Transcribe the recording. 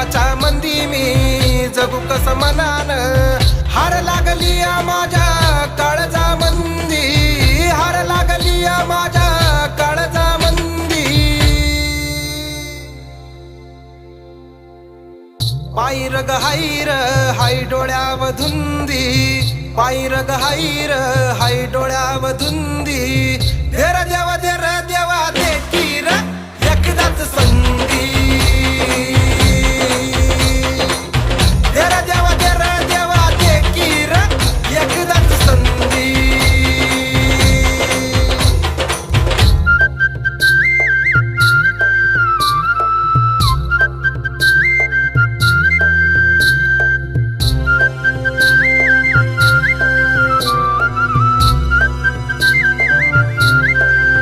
जगाच्या मंदी मी जगू कस मनान, हार लागली माझ्या काळजा मंदी, हार लागली माझ्या काळजा मंदी. पायीर ग हाईर हाय डोळ्याव धुंदी, पायीर ग हाईर हाय डोळ्याव धुंदी. धेर द्या